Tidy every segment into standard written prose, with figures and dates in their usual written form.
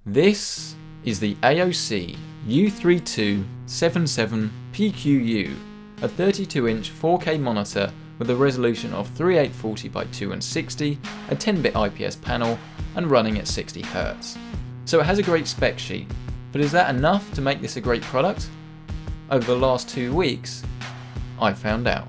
This is the AOC U3277PQU, a 32-inch 4K monitor with a resolution of 3840 by 2160, a 10-bit IPS panel, and running at 60 Hz. So it has a great spec sheet, but is that enough to make this a great product? Over the last 2 weeks, I found out.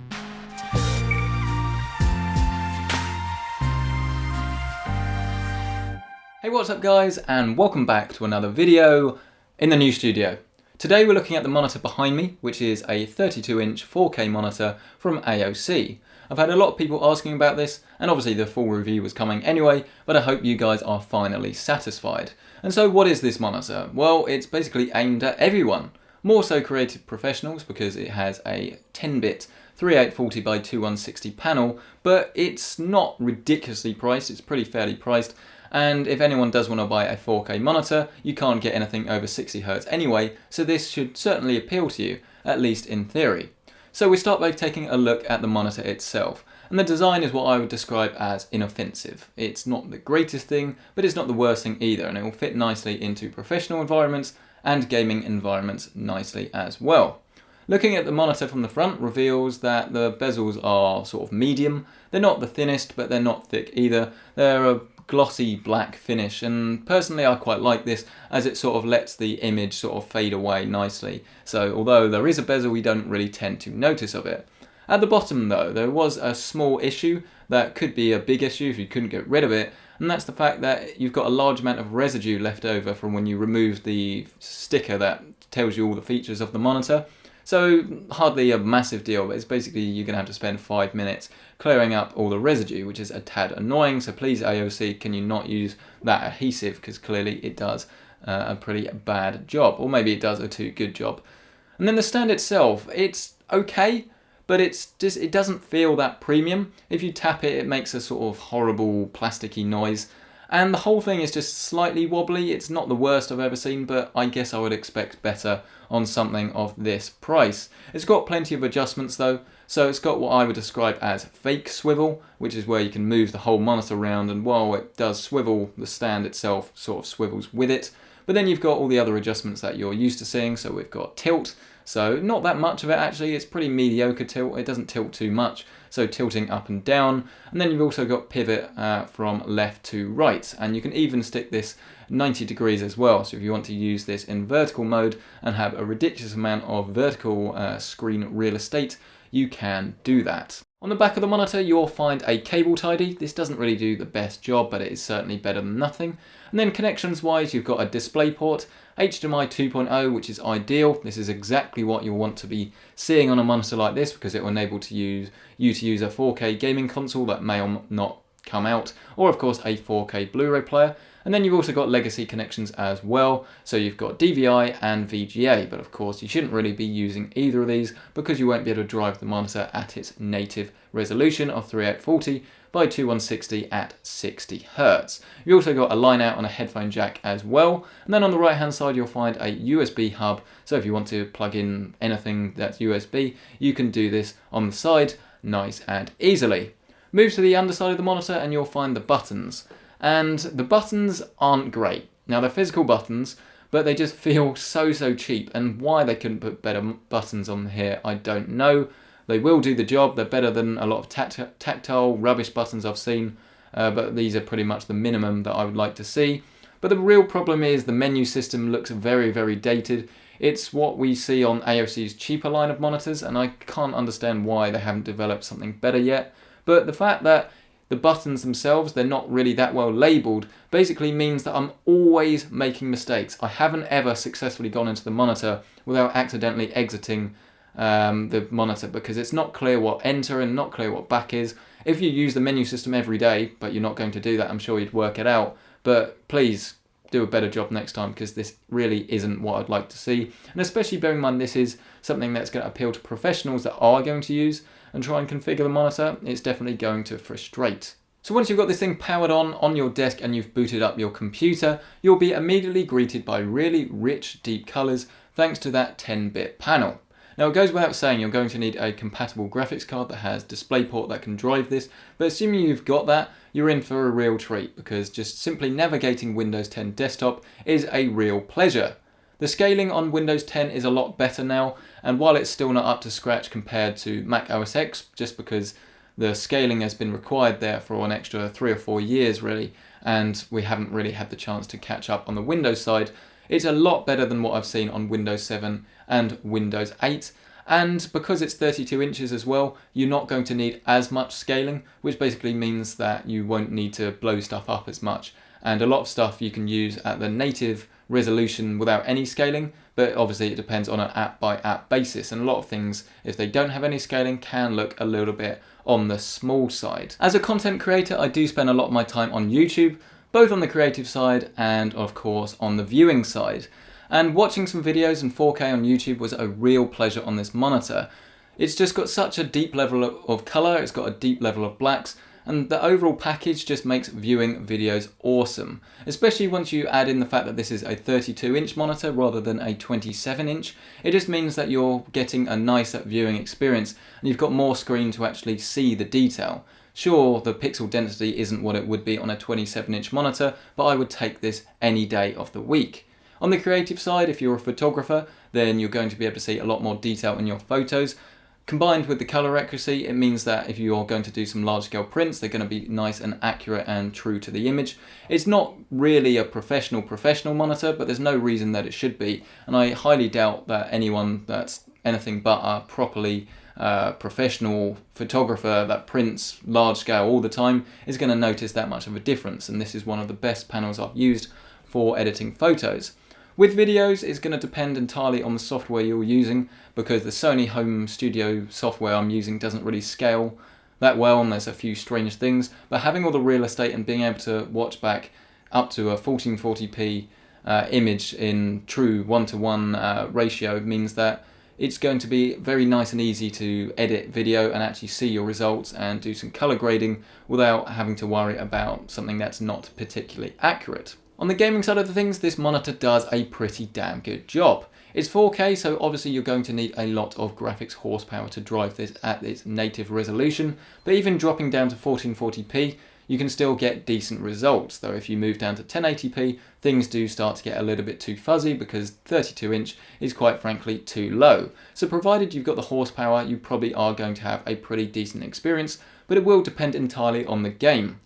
Hey, what's up guys, and welcome back to another video in the new studio. Today we're looking at the monitor behind me, which is a 32-inch 4K monitor from AOC. I've had a lot of people asking about this, and obviously the full review was coming anyway, but I hope you guys are finally satisfied. And so what is this monitor? Well, it's basically aimed at everyone. More so creative professionals, because it has a 10-bit 3840 by 2160 panel, but it's not ridiculously priced, it's pretty fairly priced. And if anyone does want to buy a 4K monitor, you can't get anything over 60 Hz anyway, so this should certainly appeal to you, at least in theory. So we start by taking a look at the monitor itself, and the design is what I would describe as inoffensive. It's not the greatest thing, but it's not the worst thing either, and it will fit nicely into professional environments and gaming environments nicely as well. Looking at the monitor from the front reveals that the bezels are sort of medium. They're not the thinnest, but they're not thick either. They're a glossy black finish, and personally I quite like this as it sort of lets the image sort of fade away nicely. So although there is a bezel, we don't really tend to notice of it. At the bottom though, there was a small issue that could be a big issue if you couldn't get rid of it, and that's the fact that you've got a large amount of residue left over from when you removed the sticker that tells you all the features of the monitor. So hardly a massive deal, but it's basically you're going to have to spend 5 minutes clearing up all the residue, which is a tad annoying. So please AOC, can you not use that adhesive, because clearly it does a pretty bad job, or maybe it does a too good job. And then the stand itself, it's okay, but it doesn't feel that premium. If you tap it, it makes a sort of horrible plasticky noise. And the whole thing is just slightly wobbly. It's not the worst I've ever seen, but I guess I would expect better on something of this price. It's got plenty of adjustments though. So it's got what I would describe as fake swivel, which is where you can move the whole monitor around, and while it does swivel, the stand itself sort of swivels with it. But then you've got all the other adjustments that you're used to seeing. So we've got tilt. So not that much of it actually, it's pretty mediocre tilt, it doesn't tilt too much, so tilting up and down. And then you've also got pivot from left to right, and you can even stick this 90 degrees as well, so if you want to use this in vertical mode and have a ridiculous amount of vertical screen real estate, you can do that. On the back of the monitor you'll find a cable tidy. This doesn't really do the best job, but it is certainly better than nothing. And then connections wise, you've got a display port, HDMI 2.0, which is ideal. This is exactly what you'll want to be seeing on a monitor like this, because it will enable you to use a 4K gaming console that may or not come out, or of course a 4K Blu-ray player. And then you've also got legacy connections as well, so you've got DVI and VGA, but of course you shouldn't really be using either of these because you won't be able to drive the monitor at its native resolution of 3840 by 2160 at 60 Hz. You've also got a line out on a headphone jack as well, and then on the right hand side you'll find a USB hub, so if you want to plug in anything that's USB, you can do this on the side nice and easily. Move to the underside of the monitor and you'll find the buttons. And the buttons aren't great. Now they're physical buttons, but they just feel so cheap, and why they couldn't put better buttons on here, I don't know. They will do the job, they're better than a lot of tactile rubbish buttons I've seen, but these are pretty much the minimum that I would like to see. But the real problem is the menu system looks very dated. It's what we see on AOC's cheaper line of monitors, and I can't understand why they haven't developed something better yet. But the fact that the buttons themselves, they're not really that well labelled, basically means that I'm always making mistakes. I haven't ever successfully gone into the monitor without accidentally exiting the monitor, because it's not clear what enter and not clear what back is. If you use the menu system every day, but you're not going to do that, I'm sure you'd work it out. But please do a better job next time, because this really isn't what I'd like to see. And especially bearing in mind this is something that's going to appeal to professionals that are going to use and try and configure the monitor, it's definitely going to frustrate. So once you've got this thing powered on your desk and you've booted up your computer, you'll be immediately greeted by really rich deep colours thanks to that 10-bit panel. Now it goes without saying you're going to need a compatible graphics card that has DisplayPort that can drive this, but assuming you've got that, you're in for a real treat because just simply navigating Windows 10 desktop is a real pleasure. The scaling on Windows 10 is a lot better now, and while it's still not up to scratch compared to Mac OS X, just because the scaling has been required there for an extra 3 or 4 years really, and we haven't really had the chance to catch up on the Windows side, it's a lot better than what I've seen on Windows 7 and Windows 8. And because it's 32 inches as well, you're not going to need as much scaling, which basically means that you won't need to blow stuff up as much. And a lot of stuff you can use at the native resolution without any scaling, but obviously it depends on an app by app basis, and a lot of things, if they don't have any scaling, can look a little bit on the small side. As a content creator, I do spend a lot of my time on YouTube, both on the creative side and of course on the viewing side. And watching some videos in 4K on YouTube was a real pleasure on this monitor. It's just got such a deep level of colour, it's got a deep level of blacks, and the overall package just makes viewing videos awesome. Especially once you add in the fact that this is a 32-inch monitor rather than a 27-inch. It just means that you're getting a nicer viewing experience and you've got more screen to actually see the detail. Sure, the pixel density isn't what it would be on a 27-inch monitor, but I would take this any day of the week. On the creative side, if you're a photographer, then you're going to be able to see a lot more detail in your photos. Combined with the colour accuracy, it means that if you're going to do some large-scale prints, they're going to be nice and accurate and true to the image. It's not really a professional monitor, but there's no reason that it should be, and I highly doubt that anyone that's anything but a properly professional photographer that prints large scale all the time is going to notice that much of a difference, and this is one of the best panels I've used for editing photos. With videos, it's going to depend entirely on the software you're using, because the Sony home studio software I'm using doesn't really scale that well and there's a few strange things, but having all the real estate and being able to watch back up to a 1440p image in true 1:1 ratio means that it's going to be very nice and easy to edit video and actually see your results and do some color grading without having to worry about something that's not particularly accurate. On the gaming side of the things, this monitor does a pretty damn good job. It's 4K, so obviously you're going to need a lot of graphics horsepower to drive this at its native resolution, but even dropping down to 1440p, you can still get decent results, though if you move down to 1080p, things do start to get a little bit too fuzzy because 32-inch is quite frankly too low. So provided you've got the horsepower, you probably are going to have a pretty decent experience, but it will depend entirely on the game.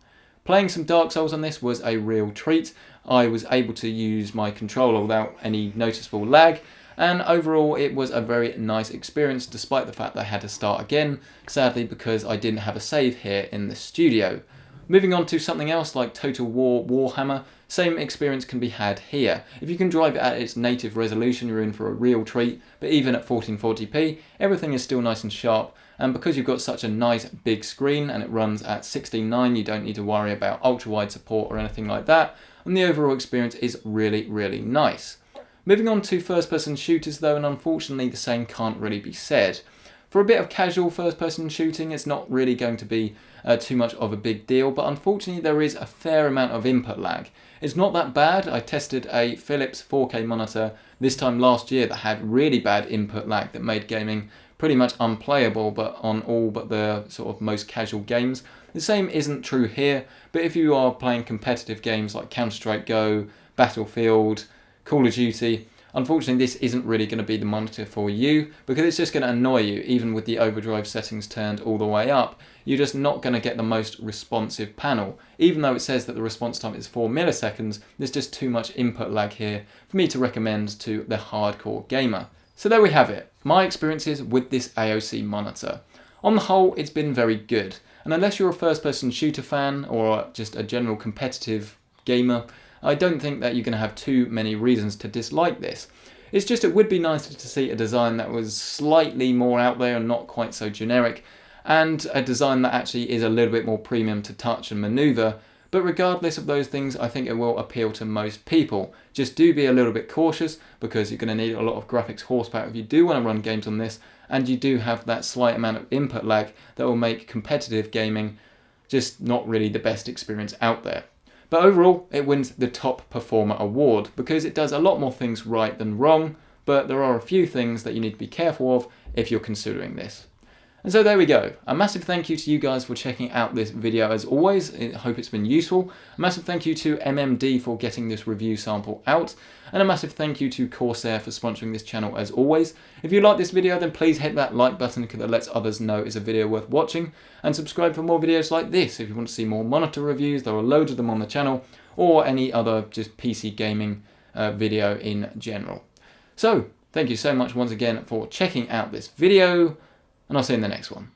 Playing some Dark Souls on this was a real treat. I was able to use my controller without any noticeable lag, and overall it was a very nice experience despite the fact that I had to start again, sadly because I didn't have a save here in the studio. Moving on to something else like Total War Warhammer, same experience can be had here. If you can drive it at its native resolution, you're in for a real treat, but even at 1440p, everything is still nice and sharp, and because you've got such a nice big screen and it runs at 16:9, you don't need to worry about ultra-wide support or anything like that, and the overall experience is really, really nice. Moving on to first-person shooters though, and unfortunately the same can't really be said. For a bit of casual first-person shooting, it's not really going to be too much of a big deal, but unfortunately there is a fair amount of input lag. It's not that bad. I tested a Philips 4K monitor this time last year that had really bad input lag that made gaming pretty much unplayable, but on all but the sort of most casual games. The same isn't true here, but if you are playing competitive games like Counter-Strike Go, Battlefield, Call of Duty, unfortunately this isn't really going to be the monitor for you because it's just going to annoy you. Even with the overdrive settings turned all the way up, you're just not going to get the most responsive panel. Even though it says that the response time is 4 milliseconds, there's just too much input lag here for me to recommend to the hardcore gamer. So there we have it, my experiences with this AOC monitor. On the whole, it's been very good, and unless you're a first-person shooter fan or just a general competitive gamer, I don't think that you're going to have too many reasons to dislike this. It's just it would be nicer to see a design that was slightly more out there and not quite so generic, and a design that actually is a little bit more premium to touch and maneuver. But regardless of those things, I think it will appeal to most people. Just do be a little bit cautious because you're going to need a lot of graphics horsepower if you do want to run games on this, and you do have that slight amount of input lag that will make competitive gaming just not really the best experience out there. But overall, it wins the Top Performer award because it does a lot more things right than wrong. but there are a few things that you need to be careful of if you're considering this. And so there we go. A massive thank you to you guys for checking out this video as always. I hope it's been useful. A massive thank you to MMD for getting this review sample out. And a massive thank you to Corsair for sponsoring this channel as always. If you like this video, then please hit that like button because that lets others know it's a video worth watching. And subscribe for more videos like this if you want to see more monitor reviews. There are loads of them on the channel, or any other just PC gaming video in general. So thank you so much once again for checking out this video, and I'll see you in the next one.